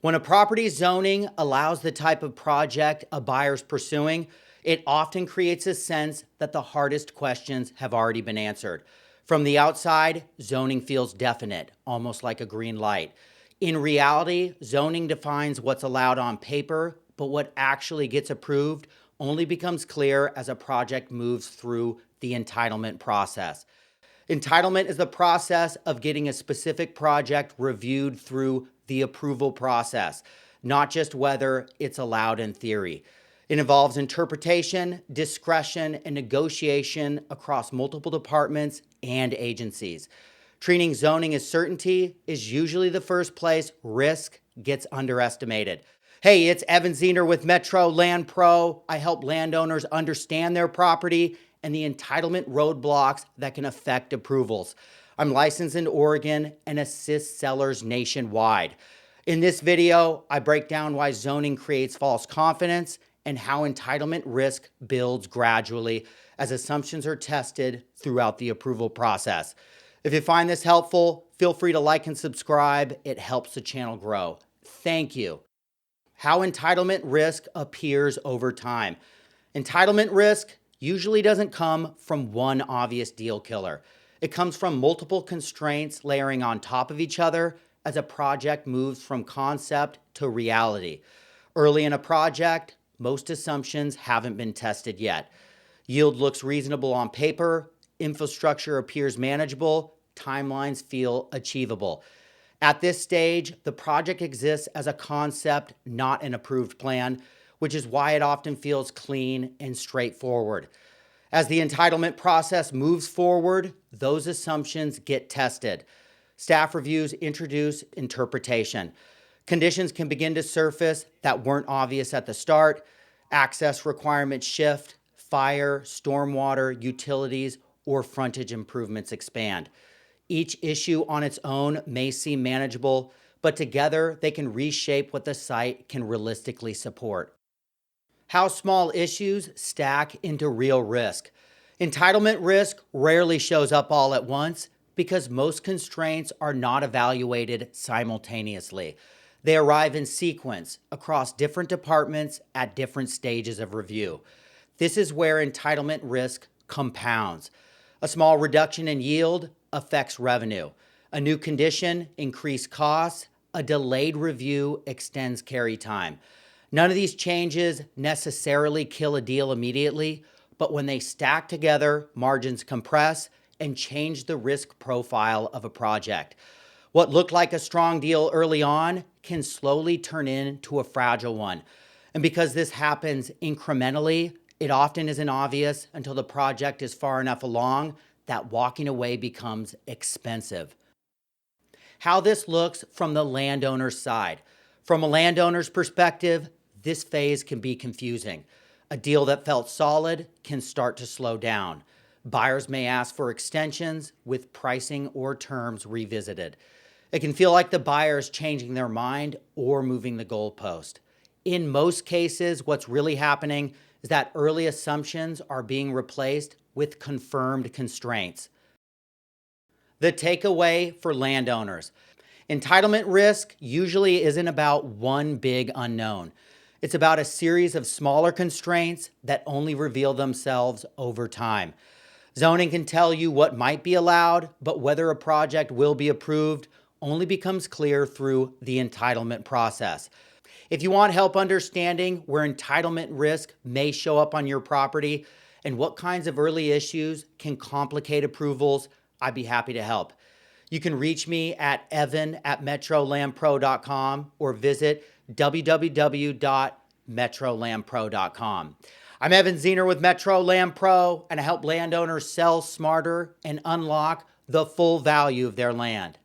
When a property zoning allows the type of project a buyer's pursuing, it often creates a sense that the hardest questions have already been answered. From the outside, zoning feels definite, almost like a green light. In reality, zoning defines what's allowed on paper, but what actually gets approved only becomes clear as a project moves through the entitlement process. Entitlement is the process of getting a specific project reviewed through the approval process, not just whether it's allowed in theory. It involves interpretation, discretion, and negotiation across multiple departments and agencies. Treating zoning as certainty is usually the first place risk gets underestimated. Hey, it's Evan Zener with Metro Land Pro. I help landowners understand their property and the entitlement roadblocks that can affect approvals. I'm licensed in Oregon and assist sellers nationwide. In this video, I break down why zoning creates false confidence and how entitlement risk builds gradually as assumptions are tested throughout the approval process. If you find this helpful, feel free to like and subscribe. It helps the channel grow. Thank you. How entitlement risk appears over time. Entitlement risk usually doesn't come from one obvious deal killer. It comes from multiple constraints layering on top of each other as a project moves from concept to reality. Early in a project, most assumptions haven't been tested yet. Yield looks reasonable on paper, infrastructure appears manageable, timelines feel achievable. At this stage, the project exists as a concept, not an approved plan, which is why it often feels clean and straightforward. As the entitlement process moves forward, those assumptions get tested. Staff reviews introduce interpretation. Conditions can begin to surface that weren't obvious at the start. Access requirements shift, fire, stormwater, utilities, or frontage improvements expand. Each issue on its own may seem manageable, but together they can reshape what the site can realistically support. How small issues stack into real risk. Entitlement risk rarely shows up all at once because most constraints are not evaluated simultaneously. They arrive in sequence across different departments at different stages of review. This is where entitlement risk compounds. A small reduction in yield affects revenue. A new condition increases costs. A delayed review extends carry time. None of these changes necessarily kill a deal immediately, but when they stack together, margins compress and change the risk profile of a project. What looked like a strong deal early on can slowly turn into a fragile one. And because this happens incrementally, it often isn't obvious until the project is far enough along that walking away becomes expensive. How this looks from the landowner's side. From a landowner's perspective, this phase can be confusing. A deal that felt solid can start to slow down. Buyers may ask for extensions with pricing or terms revisited. It can feel like the buyer is changing their mind or moving the goalpost. In most cases, what's really happening is that early assumptions are being replaced with confirmed constraints. The takeaway for landowners. Entitlement risk usually isn't about one big unknown. It's about a series of smaller constraints that only reveal themselves over time. Zoning can tell you what might be allowed, but whether a project will be approved only becomes clear through the entitlement process. If you want help understanding where entitlement risk may show up on your property and what kinds of early issues can complicate approvals, I'd be happy to help. You can reach me at evan@metrolandpro.com or visit www.metrolandpro.com. I'm Evan Zener with Metro Land Pro, and I help landowners sell smarter and unlock the full value of their land.